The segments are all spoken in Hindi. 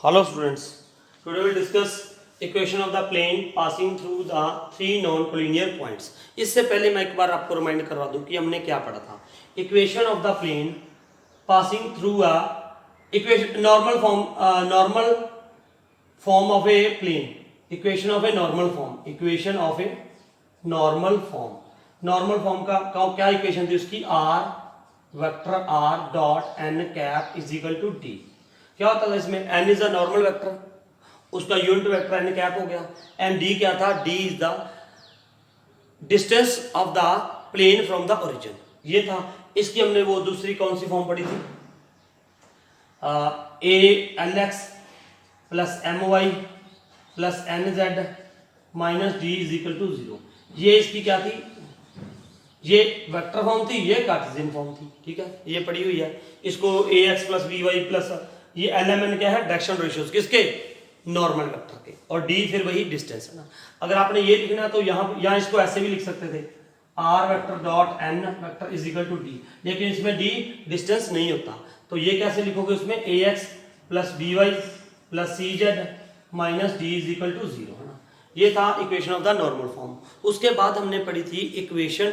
Hello students, today we discuss equation of the plane passing through the three non-collinear points. इससे पहले मैं एक बार आपको रिमाइंड करवा दूं कि हमने क्या पढ़ा था. Equation of the plane passing through a equation normal form of a plane. Equation of a normal form. Equation of a normal form. Normal form का क्या इक्वेशन थी उसकी? r vector r dot n cap is equal to d. क्या होता था इसमें? n is a normal vector, उसका यूनिट वेक्टर n कैप हो गया, एंड d क्या था? d is the distance of the plane from the origin. ये था. इसकी हमने वो दूसरी कौन सी फॉर्म पढ़ी थी? a lx plus my plus nz minus d is equal to 0. ये इसकी क्या थी? ये वेक्टर फॉर्म थी, ये कार्टेशियन फॉर्म थी. ठीक है, ये पड़ी हुई है. इसको ax प्लस by प्लस ये एलएमएन क्या है? डायरेक्शन रेशियोज किसके? नॉर्मल वेक्टर के. और d फिर वही डिस्टेंस है ना. अगर आपने ये लिखना है तो यहाँ इसको ऐसे भी लिख सकते थे, r vector dot n vector is equal to d, लेकिन इसमें d डिस्टेंस नहीं होता. तो ये कैसे लिखोगे? उसमें ax plus by plus cz minus d is equal to 0 है ना. ये था equation of the normal form. उसके बाद हमने पढ़ी थी equation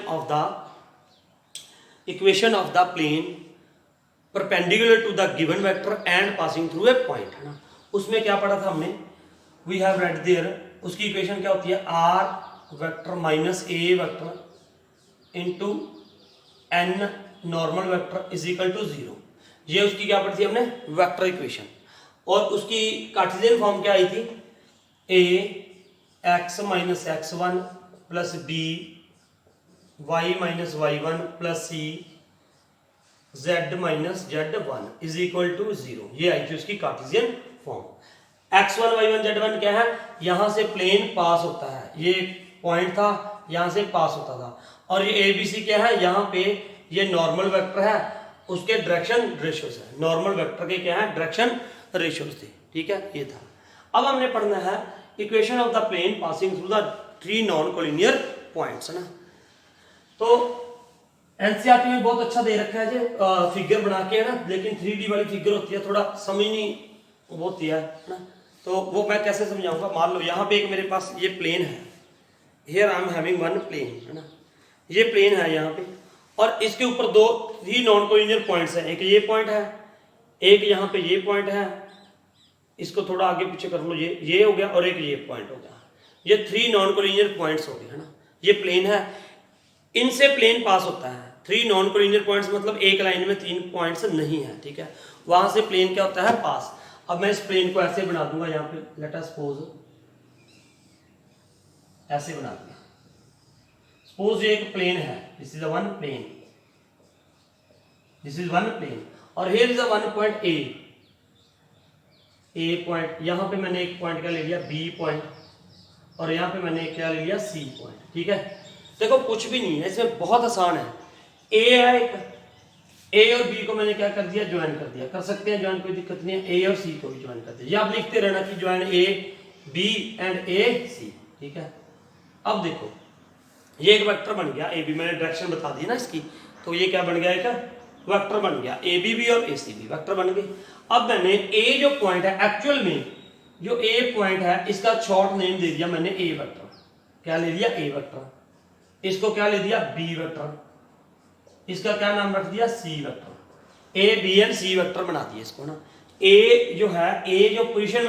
of the plane perpendicular to the given vector and passing through a point है ना. उसमें क्या पढ़ा था हमने? We have read there. उसकी इक्वेशन क्या होती है? r vector minus a vector into n normal vector is equal to 0. ये उसकी क्या पढ़ी थी हमने? Vector equation. और उसकी कार्टेशियन फॉर्म क्या आई थी? a x minus x1 plus b y minus y1 plus c z minus z1 is equal to 0. ये आई थी उसकी Cartesian form. x1 y1 z1 क्या है? यहां से प्लेन पास होता है, ये पॉइंट था, यहां से पास होता था. और ये abc क्या है? यहां पे ये नॉर्मल वेक्टर है, उसके डायरेक्शन रेशियोज है. नॉर्मल वेक्टर के क्या है? डायरेक्शन रेशियोज थे. ठीक है, ये था. अब हमने पढ़ना है equation of the plane passing through the three non collinear points है ना. तो एनसीईआरटी में बहुत अच्छा दे रखा है जो फिगर बना के है ना, लेकिन 3D वाली फिगर होती है, थोड़ा समझ नहीं होती है ना. तो वो मैं कैसे समझाऊंगा? मान लो यहाँ पे एक मेरे पास ये प्लेन है, here I am having one plane है ना. ये प्लेन है यहाँ पे, और इसके ऊपर थ्री नॉन कोलिनियर पॉइंट्स हैं. एक ये पॉइंट है, एक यहाँ पे ये पॉइंट है, इसको थोड़ा आगे पीछे कर लो, ये हो गया, और एक ये पॉइंट हो गया. ये थ्री नॉन कोलिनियर पॉइंट्स हो गए है ना. ये प्लेन है, इनसे प्लेन पास होता है. थ्री नॉन कोलिनियर पॉइंट्स मतलब एक लाइन में तीन पॉइंट्स नहीं है. ठीक है, वहां से प्लेन क्या होता है? पास. अब मैं इस प्लेन को ऐसे बना दूंगा, यहाँ पे लेट अस सपोज ऐसे बना दिया. सपोज ये एक प्लेन है, this is one plane, this is one plane, और here is one point A point. यहां पे मैंने एक पॉइंट क्या ले लिया? B point. और यहां पे मैंने क्या ले लिया? C point. ठीक है, देखो कुछ भी नहीं है इसमें, बहुत आसान है. ए है एक, ए और बी को मैंने क्या कर दिया? ज्वाइन कर दिया. कर सकते हैं ज्वाइन, कोई दिक्कत नहीं है. ए और सी को भी ज्वाइन कर दिया. या आप लिखते रहना कि ज्वाइन ए बी एंड ए सी. ठीक है, अब देखो ये एक वेक्टर बन गया ए बी. मैंने डायरेक्शन बता दी ना इसकी, तो ये क्या बन गया? एक वेक्टर बन गया. ए बी भी और ए सी भी वेक्टर बन गए. अब मैंने ए जो पॉइंट है, एक्चुअल में जो ए पॉइंट है, इसका शॉर्ट नेम दे दिया मैंने ए वेक्टर. क्या ले लिया? A vector. इसको क्या ले दिया? B vector. इसका क्या नाम रख दिया? C vector. A B and C vector बना दिया इसको ना. ए जो है, ए जो पोजीशन,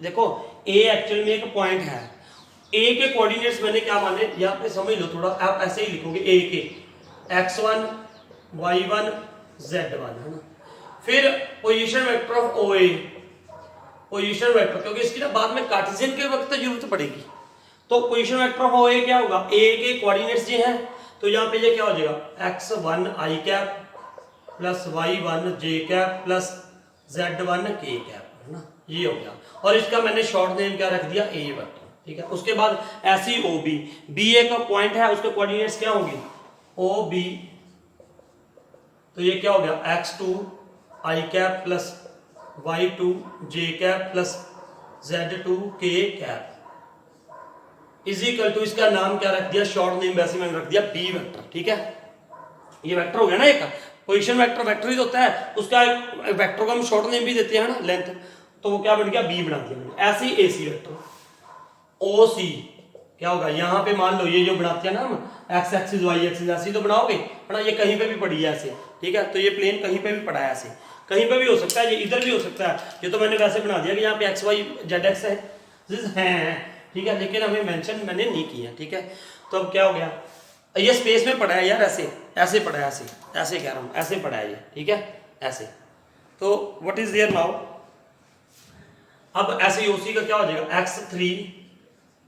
देखो ए एक्चुअल में एक पॉइंट है. ए के कोऑर्डिनेट्स मैंने क्या माने? यहाँ पे समझ लो थोड़ा, आप ऐसे ही लिखोगे ए के x1 y1 z1 है ना. फिर position vector of O A, position vector, क्योंकि इसकी ना बाद में कार्टेशियन के वक्त जरूरत पड़ेगी. तो पोजीशन वेक्टर ऑफ ओ ए क्या होगा? ए के कोऑर्डिनेट्स ये हैं, तो यहाँ पे ये क्या हो जाएगा? x1 i cap plus y1 j cap plus z1 k cap है ना. ये हो गया. और इसका मैंने शॉर्ट नेम क्या रख दिया? ए वेक्टर. ठीक है, उसके बाद ऐसी ओ बी, बी ए का पॉइंट है, उसके कोऑर्डिनेट्स क्या होंगे? O B. तो ये क्या हो गया? x2 i cap plus y2 j cap plus z2 k cap is equal to, इसका नाम क्या रख दिया? शॉर्ट नेम वैसे मैंने रख दिया बी वेक्टर. ठीक है, ये वेक्टर हो गया ना. एक पोजीशन वेक्टर वेक्टर ही होता है, उसका वेक्टर को हम शॉर्ट नेम भी देते हैं ना, लेंथ. तो वो क्या बन गया, बी बना दिया मैंने। ऐसे ही ए सी वेक्टर ओ सी क्या होगा, यहाँ पे मान लो ये जो बनाते हैं ना हम एक्स एक्सिस वाई एक्सिस, ऐसे तो बनाओगे है ना, ये कहीं पे भी पड़ी है ऐसे, ठीक है। तो ये प्लेन कहीं पे भी पड़ा है ऐसे, कहीं पे भी हो सकता है, ये इधर भी हो सकता है। ये तो मैंने वैसे बना दिया कि यहाँ पे एक्स वाई जेड एक्स है, ठीक है, लेकिन हमें मेंशन मैंने नहीं किया, ठीक है। तो अब क्या हो गया, ये स्पेस में पड़ा है यार, ऐसे ऐसे पड़ा है, ऐसे ऐसे कह रहा हूँ, ऐसे पड़ा है ये, ठीक है, ऐसे। तो व्हाट इज देयर नाउ, अब ऐसे ही उसी का क्या हो जाएगा, x3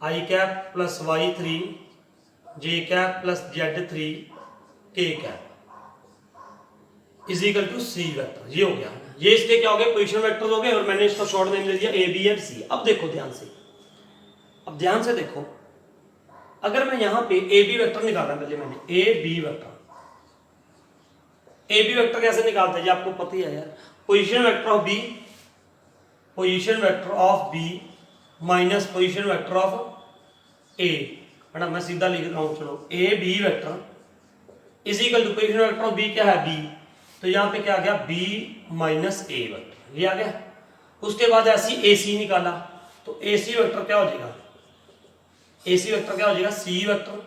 I cap plus y3 J cap plus z3 K cap is equal to C vector. ये हो गया, ये इसके क्या हो गए, पोजीशन वेक्टर हो गए, और मैंने इसका शॉर्ट नेम ले दिया ए बी एंड सी। अब देखो ध्यान से, अब ध्यान से देखो, अगर मैं यहां पे ए बी वेक्टर निकाला, पहले मैंने A B vector, A B vector कैसे निकालते हैं ये आपको पता ही है यार, position vector of B, position vector of B minus position vector of A, है ना। मैं सीधा लिख रहा हूं, चलो A B vector is equal to position vector of B क्या है, बी, तो यहां पे क्या आ गया, बी माइनस ए वेक्टर, ये आ गया। उसके बाद ऐसी ए सी निकाला, तो ए सी वेक्टर क्या हो जाएगा, ए सी वेक्टर क्या हो जाएगा, C vector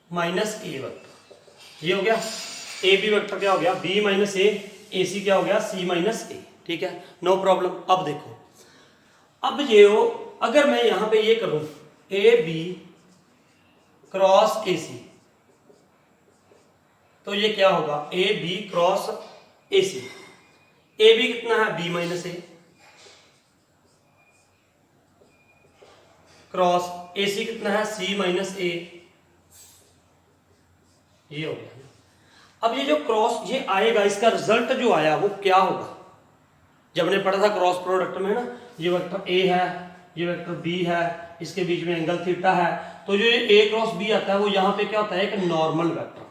minus A vector, ये हो गया। ए बी वेक्टर क्या हो गया, बी माइनस ए सी क्या हो गया, सी माइनस ए, ठीक है, नो प्रॉब्लम। अब देखो, अब ये हो, अगर मैं यहां पे ये करूं ए बी क्रॉस ए सी, तो ये क्या होगा, A B cross A C, A B कितना है, B minus A, cross A C कितना है, सी माइनस ए, ये हो गया। अब ये जो क्रॉस ये आएगा, इसका रिजल्ट जो आया वो क्या होगा, जब हमने पढ़ा था क्रॉस प्रोडक्ट में, है ना, ये वेक्टर ए है, ये वेक्टर बी है, इसके बीच में एंगल थीटा है, तो जो ये ए क्रॉस बी आता है वो यहाँ पे क्या होता है, एक नॉर्मल वेक्टर,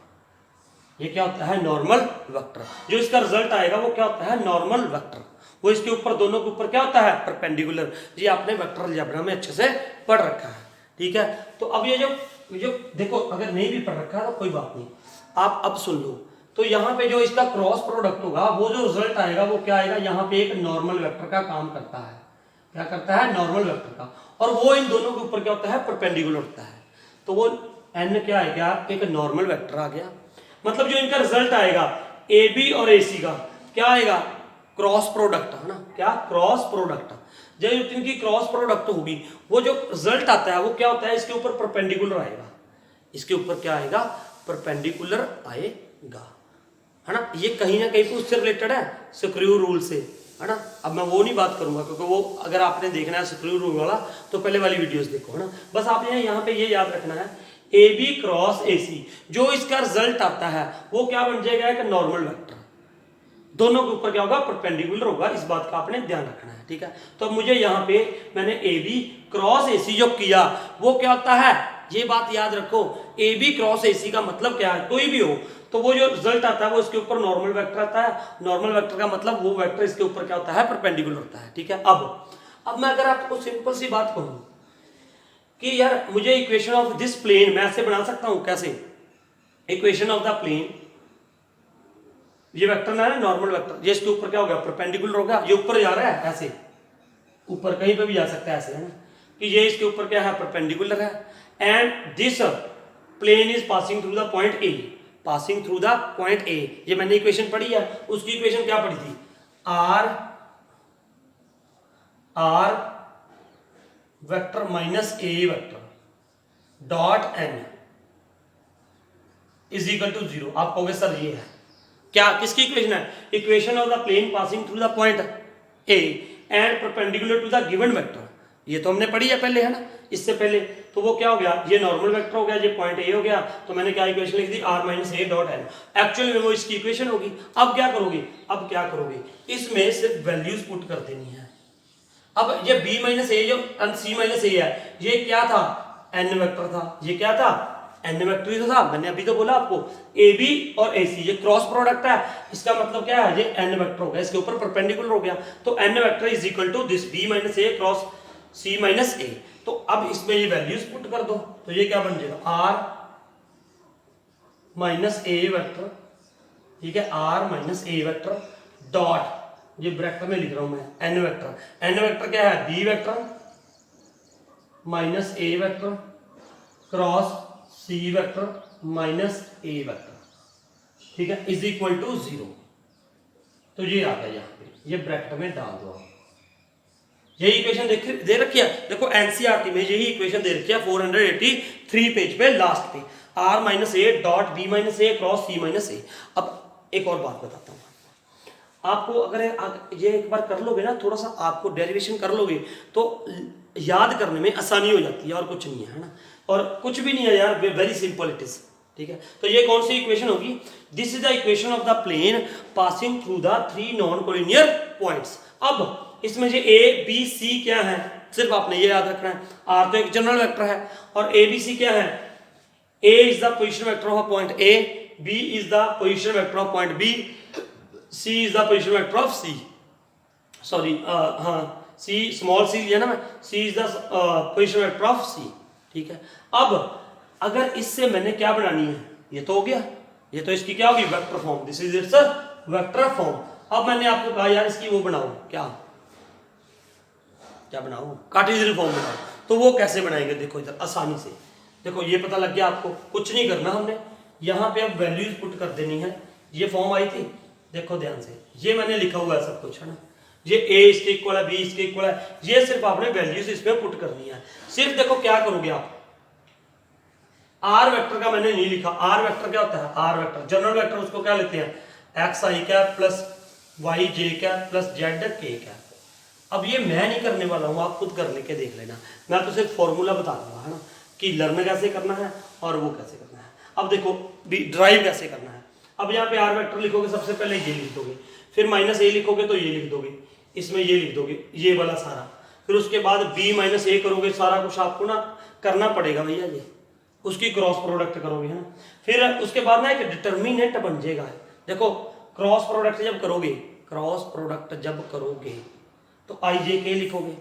ये क्या होता है, नॉर्मल वेक्टर। जो इसका रिजल्ट आएगा वो क्या होता है, नॉर्मल वेक्टर, वो इसके ऊपर, दोनों के ऊपर क्या होता है, परपेंडिकुलर। ये आपने वेक्टर अलजेब्रा में अच्छे से पढ़ रखा है, ठीक है। तो अब ये जो देखो, अगर नहीं भी पढ़ रखा है तो कोई बात नहीं, आप अब सुन लो। तो यहाँ पे जो इसका क्रॉस प्रोडक्ट होगा, वो जो रिजल्ट आएगा वो क्या आएगा, यहाँ पे एक नॉर्मल वेक्टर का काम करता है, क्या करता है, नॉर्मल वेक्टर का, और वो इन दोनों के ऊपर क्या होता है, परपेंडिकुलर होता है। तो वो एन क्या आएगा, एक नॉर्मल वेक्टर आ गया। मतलब जो इनका रिजल्ट आएगा ए बी और ए सी का क्या आएगा, क्रॉस प्रोडक्ट, है ना, क्या, क्रॉस प्रोडक्ट। जब इनकी क्रॉस प्रोडक्ट होगी, वो जो रिजल्ट आता है वो क्या होता है, इसके ऊपर परपेंडिकुलर आएगा, इसके ऊपर क्या आएगा, परपेंडिकुलर आएगा, है ना। ये कहीं ना कहीं उससे रिलेटेड है, स्क्रू रूल से, है ना। अब मैं वो नहीं बात करूंगा, क्योंकि वो अगर आपने देखना है स्क्रू रूल वाला तो पहले वाली वीडियोस देखो, है ना। बस आपने यहाँ पे ये याद रखना है, ए बी क्रॉस ए सी, जो इसका रिजल्ट आता है वो क्या बन जाएगा, एक नॉर्मल वेक्टर, दोनों के ऊपर क्या होगा, परपेंडिकुलर होगा। इस बात का आपने ध्यान रखना है, ठीक है। तो मुझे यहाँ पे मैंने ए बी क्रॉस ए सी जो किया वो क्या होता है, ये बात याद रखो, ए बी क्रॉस ए सी का मतलब क्या है, कोई भी हो तो वो जो रिजल्ट आता है वो इसके ऊपर नॉर्मल वेक्टर आता है। नॉर्मल वेक्टर का मतलब वो वेक्टर इसके ऊपर क्या होता है, परपेंडिकुलर होता है, ठीक है। अब मैं अगर आपको सिंपल सी बात कहूं कि यार मुझे इक्वेशन ऑफ दिस प्लेन मैं ऐसे बना सकता हूं, कैसे, इक्वेशन ऑफ द प्लेन, ये वेक्टर ना है नॉर्मल वेक्टर, ये इसके ऊपर क्या हो गया, परपेंडिकुलर हो गया, ये ऊपर जा रहा है ऐसे, ऊपर कहीं पे भी जा सकता है ऐसे, है ना, कि ये इसके ऊपर क्या है, परपेंडिकुलर है, and this plane is passing through the point A, passing through the point A. ये मैंने इक्वेशन पढ़ी है, उसकी इक्वेशन क्या पढ़ी थी, R vector minus A vector dot N is equal to 0। आप कहोगे सर ये है क्या, किसकी इक्वेशन है, equation of the plane passing through the point A and perpendicular to the given vector. ये तो हमने पढ़ी है पहले, है ना, इससे पहले। तो वो क्या हो गया, ये नॉर्मल वेक्टर हो गया, ये पॉइंट ए हो गया, तो मैंने क्या इक्वेशन लिख दी, R minus A dot N. Actually में वो इसकी इक्वेशन होगी। अब क्या करोगे, इसमें सिर्फ वैल्यूज पुट कर देनी है। अब ये बी माइनस ए जो सी माइनस ए है, ये क्या था, एन वेक्टर था, ये क्या था, एन वेक्टर ही तो था। मैंने अभी तो बोला आपको, ए बी और ए सी ये क्रॉस प्रोडक्ट है, इसका मतलब क्या है, ये एन वेक्टर हो गया, इसके ऊपर परपेंडिकुलर हो गया, तो N vector is equal to this B minus A cross C minus A. तो अब इसमें ये वैल्यूज पुट कर दो, तो ये क्या बन जाएगा, आर माइनस ए वेक्टर, ठीक है, R minus A vector dot ये ब्रैकेट में लिख रहा हूं मैं एन वेक्टर। एन वेक्टर क्या है, B vector minus A vector cross C vector minus A vector, ठीक है, इज इक्वल टू 0। तो ये आ गया यहाँ पे, ये ब्रैकेट में डाल दो। यही इक्वेशन दे रखी है, देखो एनसीईआरटी में यही इक्वेशन दे रखी है 483 पेज पे लास्ट पे, r minus A dot B minus A cross C minus A. अब एक और बात बताता हूँ आपको, अगर ये एक बार कर लोगे ना, थोड़ा सा आपको डेरिवेशन कर लोगे तो याद करने में आसानी हो जाती है, और कुछ नहीं है ना, और कुछ भी नहीं है यार, वेरी सिंपल इट इज, ठीक है। तो ये कौन सी इक्वेशन होगी, this is the equation of the plane passing through the 3 non collinear points. अब इसमें जो ए बी सी क्या है, सिर्फ आपने ये याद रखना है, आर तो एक जनरल वेक्टर है, और ए बी सी क्या है, A is the position vector of point A, B is the position vector of point B, C is the position vector of C, sorry हाँ सी स्मॉल सी लिया ना मैं, C is the position vector of C, ठीक है। अब अगर इससे मैंने क्या बनानी है, ये तो हो गया, ये तो इसकी क्या होगी, vector form, this is it's vector form. अब मैंने आपको कहा यार इसकी वो बनाओ, क्या बनाओ, कार्टेशियन फॉर्म बनाओ। तो वो कैसे बनाएंगे, देखो इधर आसानी से, देखो ये पता लग गया आपको, कुछ नहीं करना हमने, यहाँ पे अब वैल्यूज पुट कर देनी है। ये फॉर्म आई थी, देखो ध्यान से, ये मैंने लिखा हुआ है सब कुछ, है ना, ये ए इसके इक्वल है, बी इसके इक्वल है, ये सिर्फ आपने वैल्यूज इसमें पुट करनी है। सिर्फ देखो क्या करोगे आप, आर वेक्टर का मैंने नहीं लिखा, आर वेक्टर क्या होता है, आर वेक्टर जनरल वेक्टर, उसको क्या लेते हैं, एक्स आई कैप प्लस वाई जे कैप प्लस जेड के कैप। अब ये मैं नहीं करने वाला हूँ, आप खुद कर लेके देख लेना, मैं तो सिर्फ फॉर्मूला बता दूंगा, है ना, कि लर्न कैसे करना है और वो कैसे करना है। अब देखो ड्राइव कैसे करना है। अब यहाँ पे आर वेक्टर लिखोगे, सबसे पहले ये लिख दोगे, फिर माइनस ए लिखोगे तो ये लिख दोगे, इसमें ये लिख दोगे, ये वाला सारा, फिर उसके बाद बी माइनस ए करोगे, सारा कुछ आपको ना करना पड़ेगा भैया, ये उसकी क्रॉस प्रोडक्ट करोगे, है ना, फिर उसके बाद ना एक डिटर्मिनेंट बन जाएगा। देखो क्रॉस प्रोडक्ट जब करोगे, क्रॉस प्रोडक्ट जब करोगे तो आई जे के लिखोगे,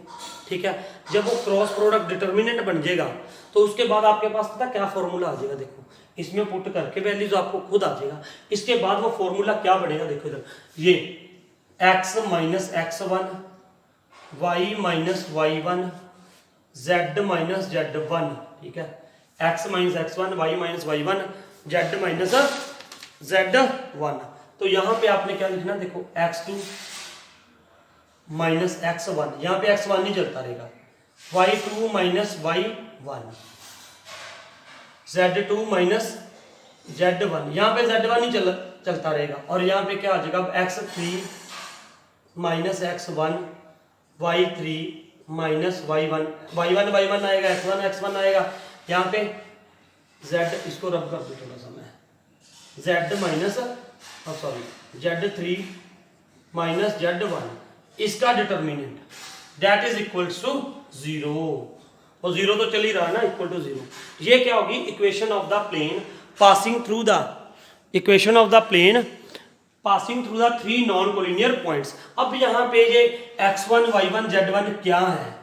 ठीक है। जब वो क्रॉस प्रोडक्ट डिटर्मिनेंट बन जाएगा तो उसके बाद आपके पास पता क्या फॉर्मूला आ जाएगा, देखो इसमें पुट करके वैल्यूज आपको खुद आ जाएगा। इसके बाद वो फॉर्मूला क्या बढ़ेगा, देखो इधर, ये x minus x1 y minus y1 z minus z1, ठीक है, x minus x1 y minus y1 z minus z1। तो यहाँ पे आपने क्या लिखना, देखो x2 माइनस x1, यहाँ पे x1 नहीं चलता रहेगा, y2 minus y1 z2 minus z1, यहाँ पे z1 नहीं चलता रहेगा, और यहाँ पे क्या आ जाएगा, x3 minus x1 y3 minus y1 y1 आएगा, x1 आएगा, यहाँ पे z, इसको रब कर दो थोड़ा सा मैं, z minus sorry z3 minus z1, इसका determinant that is equal to 0, और 0 तो चल ही रहा है ना, इक्वल टू 0। ये क्या होगी, equation of the plane passing through the, equation of the plane passing through the 3 non collinear points. अब यहाँ पे ये x1 y1 z1 क्या है,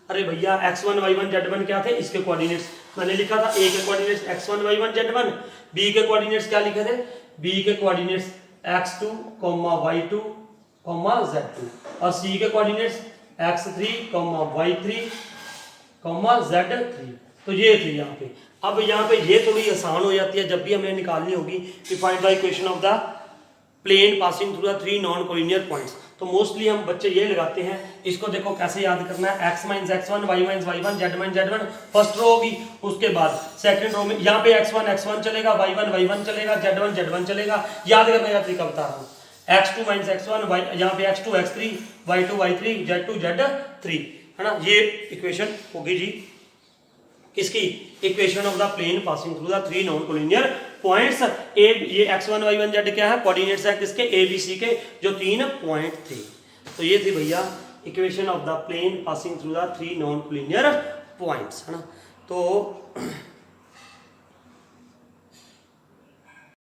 अरे भैया x1 y1 z1 क्या थे, इसके कोऑर्डिनेट्स मैंने लिखा था, a के coordinates x1 y1 z1, b के कोऑर्डिनेट्स क्या लिखे थे, b के कोऑर्डिनेट्स x2, y2, z2, और c के कोऑर्डिनेट्स x3, y3, z3। तो ये थे यहाँ पे। अब यहाँ पे ये थोड़ी आसान हो जाती है, जब भी हमें निकालनी होगी कि find the equation of the plane passing through the 3 non collinear points, तो मोस्टली हम बच्चे ये लगाते हैं। इसको देखो कैसे याद करना है, x minus x1 y minus y1 z minus z1 first row होगी, उसके बाद सेकंड रो में यहाँ पे x1 चलेगा, y1 चलेगा, z1 चलेगा। याद करने का तरीका बता रहा हूँ, x2 माइनस x1 यहाँ पे x2 x3 y2 y3 z2 z3, है ना। ये इक्वेशन होगी जी किसकी, equation of the plane passing through the 3 non collinear points. ए ये x1 y1 z क्या है, कोऑर्डिनेट्स है किसके, ए बी सी के, जो 3 पॉइंट थे। तो ये थी भैया equation of the plane passing through the 3 non collinear points, है ना। तो